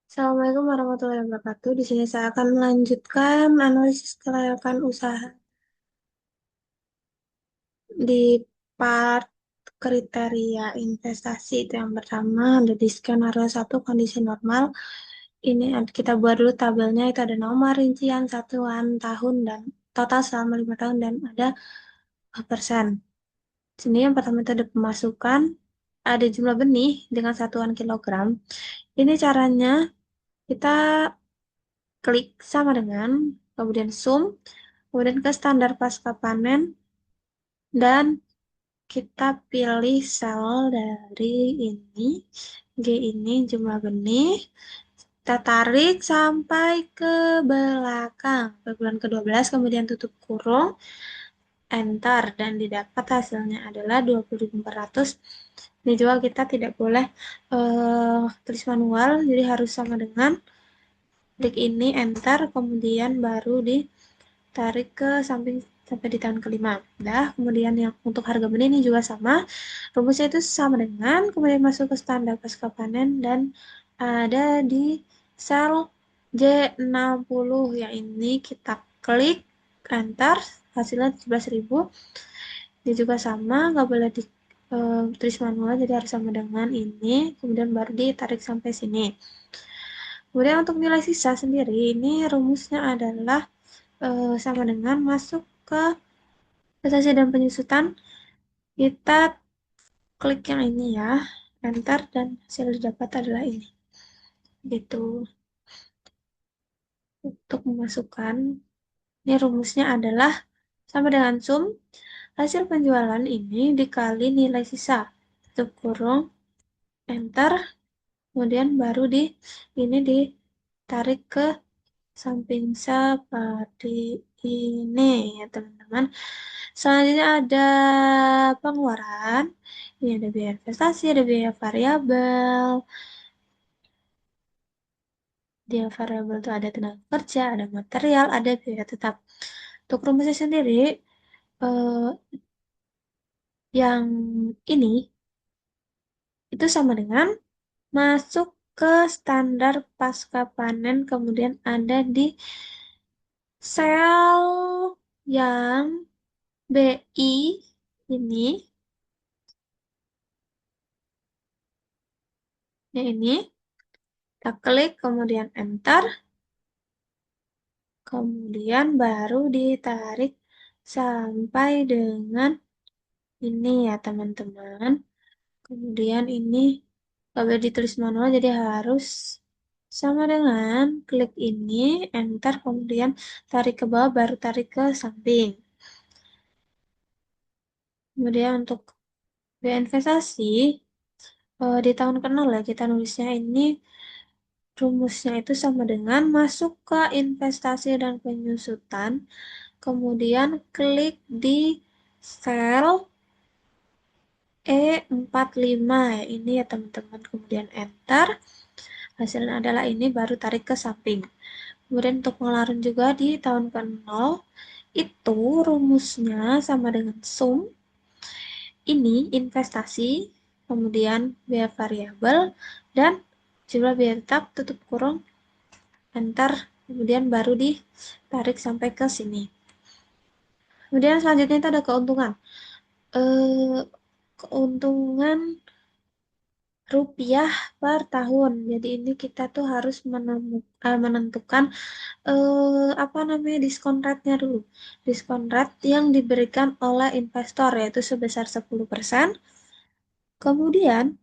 Assalamualaikum warahmatullahi wabarakatuh. Di sini saya akan melanjutkan analisis kelayakan usaha di part kriteria investasi. Itu yang pertama ada di skenario satu kondisi normal. Ini kita buat dulu tabelnya, itu ada nomor, rincian, satuan, tahun, dan total selama 5 tahun, dan ada persen. Sini yang pertama itu ada pemasukan, ada jumlah benih dengan satuan kilogram. Ini caranya kita klik sama dengan, kemudian zoom, kemudian ke standar pasca panen, dan kita pilih sel dari ini, G ini jumlah benih, kita tarik sampai ke belakang, ke bulan ke-12, kemudian tutup kurung, enter, dan didapat hasilnya adalah 20.400. Ini juga kita tidak boleh tulis manual, jadi harus sama dengan klik ini, enter, kemudian baru ditarik ke samping sampai di tahun kelima. Nah, kemudian yang untuk harga benih ini juga sama. Rumusnya itu sama dengan, kemudian masuk ke standar pasca panen dan ada di sel J60. Yang ini kita klik, enter, hasilnya 17.000. Ini juga sama, nggak boleh di tulis manual, jadi harus sama dengan ini, kemudian baru ditarik sampai sini. Kemudian untuk nilai sisa sendiri, ini rumusnya adalah sama dengan masuk ke investasi dan penyusutan, kita klik yang ini ya, enter, dan hasil didapat adalah ini. Gitu. Untuk memasukkan, ini rumusnya adalah sama dengan sum hasil penjualan ini dikali nilai sisa, tutup kurung, enter, kemudian baru ini ditarik ke samping seperti ini ya teman-teman. Selanjutnya ada pengeluaran. Ini ada biaya investasi, ada biaya variabel. Biaya variabel itu ada tenaga kerja, ada material, ada biaya tetap. Untuk rumusnya sendiri, eh, yang ini itu sama dengan masuk ke standar pasca panen, kemudian ada di sel yang BI ini, yang ini, kita klik, kemudian enter, kemudian baru ditarik sampai dengan ini ya teman-teman. Kemudian ini nggak boleh ditulis manual, jadi harus sama dengan klik ini, enter, kemudian tarik ke bawah, baru tarik ke samping. Kemudian untuk biaya investasi, di tahun ke-0 ya, kita nulisnya ini rumusnya itu sama dengan masuk ke investasi dan penyusutan, kemudian klik di sel E45 ya, ini ya teman-teman, kemudian enter, hasilnya adalah ini, baru tarik ke samping. Kemudian untuk pengeluaran juga di tahun ke-0 itu rumusnya sama dengan sum, ini investasi, kemudian biaya variabel, dan jumlah biaya tetap, tutup kurung, enter, kemudian baru ditarik sampai ke sini. Kemudian selanjutnya itu ada keuntungan. Eh, keuntungan rupiah per tahun. Jadi ini kita tuh harus menentukan apa namanya, diskon rate-nya dulu. Diskon rate yang diberikan oleh investor yaitu sebesar 10%. Kemudian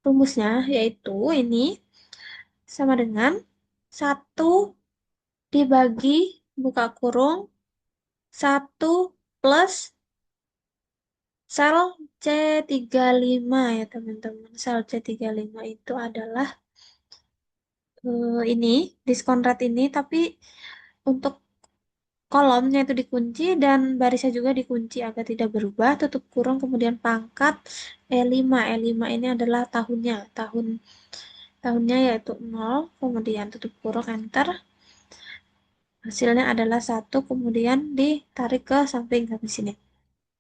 rumusnya yaitu ini sama dengan 1 dibagi buka kurung 1 plus sel C35 ya teman-teman. Sel C35 itu adalah ini diskon rate ini, tapi untuk kolomnya itu dikunci dan barisnya juga dikunci agar tidak berubah, tutup kurung, kemudian pangkat E5. E5 ini adalah tahunnya. Tahunnya yaitu 0, kemudian tutup kurung, enter. Hasilnya adalah 1, kemudian ditarik ke samping sini.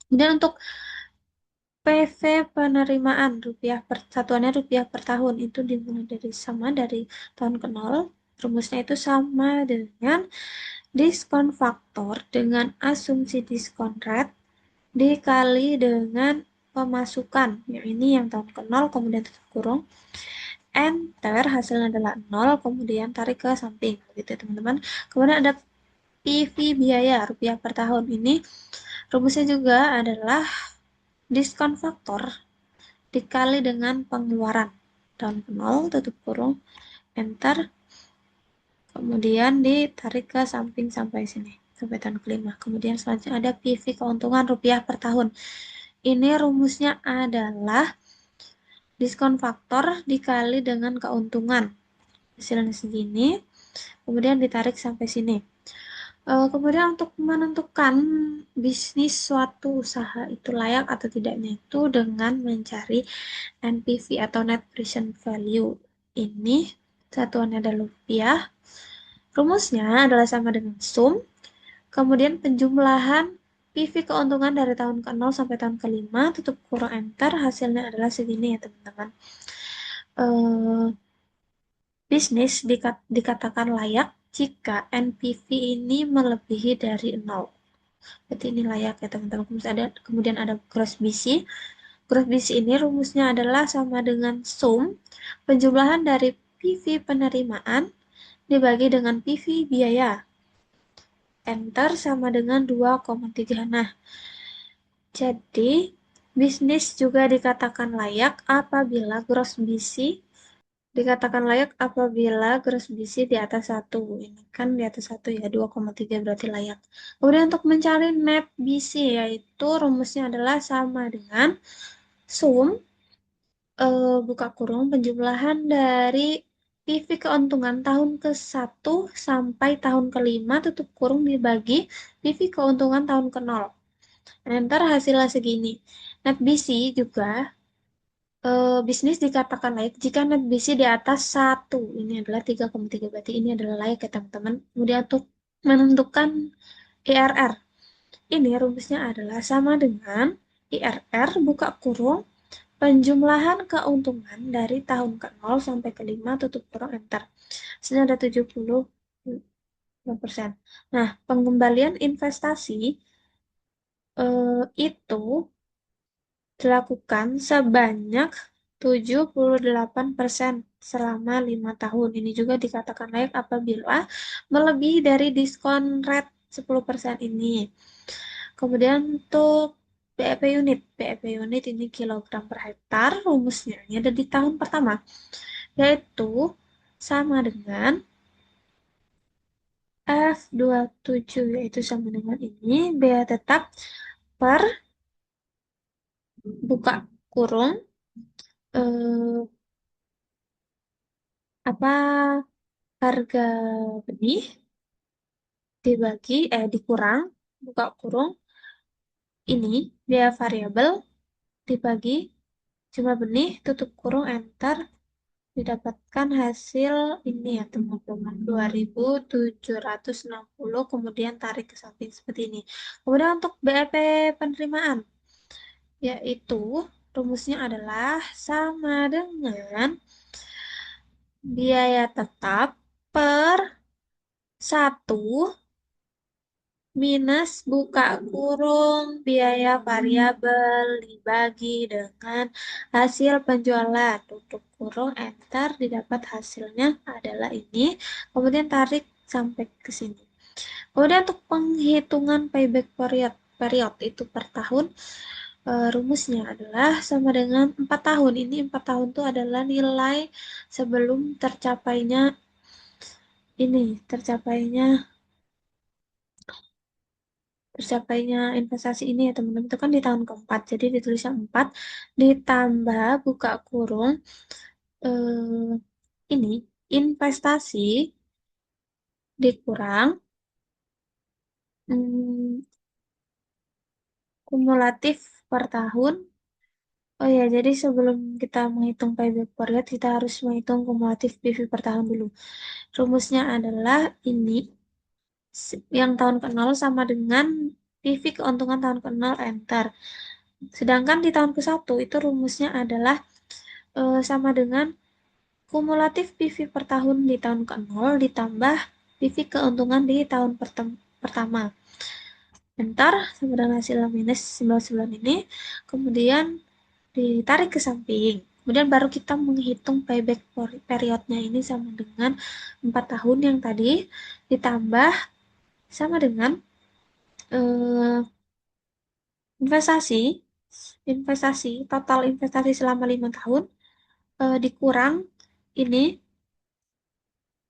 Kemudian untuk PV penerimaan rupiah per satuannya rupiah per tahun itu dimulai dari sama dari tahun ke nol. Rumusnya itu sama dengan diskon faktor dengan asumsi diskon rate dikali dengan pemasukan. Yang ini yang tahun ke nol kemudian tutup kurung. Enter hasilnya adalah nol kemudian tarik ke samping gitu ya teman-teman. Kemudian ada PV biaya rupiah per tahun ini rumusnya juga adalah diskon faktor dikali dengan pengeluaran tahun ke nol tutup kurung enter kemudian ditarik ke samping sampai sini sampai tahun kelima. Kemudian selanjutnya ada PV keuntungan rupiah per tahun. Ini rumusnya adalah diskon faktor dikali dengan keuntungan. Hasilnya segini, kemudian ditarik sampai sini. Kemudian untuk menentukan bisnis suatu usaha itu layak atau tidaknya itu dengan mencari NPV atau Net Present Value. Ini satuannya adalah rupiah. Rumusnya adalah sama dengan sum. Kemudian penjumlahan PV keuntungan dari tahun ke-0 sampai tahun ke-5, tutup kurung enter, hasilnya adalah segini ya teman-teman. Bisnis dikatakan layak jika NPV ini melebihi dari 0. Berarti ini layak ya teman-teman. Kemudian ada gross BC. Gross BC ini rumusnya adalah sama dengan sum penjumlahan dari PV penerimaan dibagi dengan PV biaya. Enter sama dengan 2,3. Nah, jadi bisnis juga dikatakan layak apabila gross BC dikatakan layak apabila gross BC di atas 1. Ini kan di atas 1 ya, 2,3 berarti layak. Kemudian untuk mencari net BC yaitu rumusnya adalah sama dengan sum buka kurung penjumlahan dari PV keuntungan tahun ke-1 sampai tahun ke-5 tutup kurung dibagi PV keuntungan tahun ke-0. Enter hasilnya segini. Net BC juga bisnis dikatakan layak jika net BC di atas 1. Ini adalah 3,3. Berarti ini adalah layak ya teman-teman. Kemudian untuk menentukan IRR. Ini rumusnya adalah sama dengan IRR buka kurung penjumlahan keuntungan dari tahun ke-0 sampai ke-5 tutup kurung enter. Sini ada 70%. Nah, pengembalian investasi itu dilakukan sebanyak 78% selama 5 tahun. Ini juga dikatakan layak apabila melebihi dari diskon rate 10% ini. Kemudian untuk BEP unit. BEP unit ini kilogram per hektar. Rumusnya ini ada di tahun pertama. Yaitu sama dengan F27. Yaitu sama dengan ini. Biaya tetap per buka kurung. Eh, apa harga benih dikurang buka kurung ini biaya variabel dibagi jumlah benih tutup kurung enter didapatkan hasil ini ya teman-teman 2760 kemudian tarik ke samping seperti ini. Kemudian untuk BEP penerimaan yaitu rumusnya adalah sama dengan biaya tetap per 1 minus buka kurung biaya variabel dibagi dengan hasil penjualan tutup kurung enter didapat hasilnya adalah ini kemudian tarik sampai ke sini. Kemudian untuk penghitungan payback period itu per tahun rumusnya adalah sama dengan 4 tahun. Ini 4 tahun itu adalah nilai sebelum tercapainya investasi ini ya teman-teman itu kan di tahun keempat jadi ditulisnya 4 ditambah buka kurung eh, ini investasi dikurang hmm, kumulatif per tahun. Oh ya, jadi sebelum kita menghitung payback period, kita harus menghitung kumulatif PV per tahun dulu. Rumusnya adalah ini, yang tahun ke-0 sama dengan PV keuntungan tahun ke-0 enter. Sedangkan di tahun ke-1 itu rumusnya adalah sama dengan kumulatif PV per tahun di tahun ke-0 ditambah PV keuntungan di tahun pertama. Bentar, sama dengan hasil minus 99 ini, kemudian ditarik ke samping. Kemudian baru kita menghitung payback periodnya ini sama dengan 4 tahun yang tadi, ditambah sama dengan eh, investasi, total investasi selama 5 tahun, dikurang ini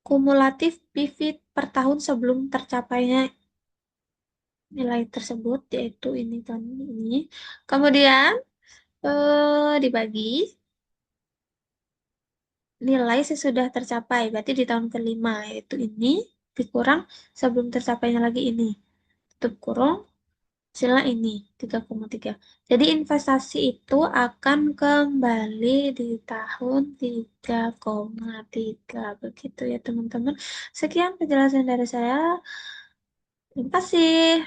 kumulatif PV per tahun sebelum tercapainya nilai tersebut, yaitu ini tahun ini. Kemudian dibagi nilai sesudah tercapai, berarti di tahun kelima, yaitu ini, dikurang sebelum tercapainya lagi ini. Tutup kurung, hasilnya ini, 3,3. Jadi investasi itu akan kembali di tahun 3,3. Begitu ya teman-teman. Sekian penjelasan dari saya. Terima kasih.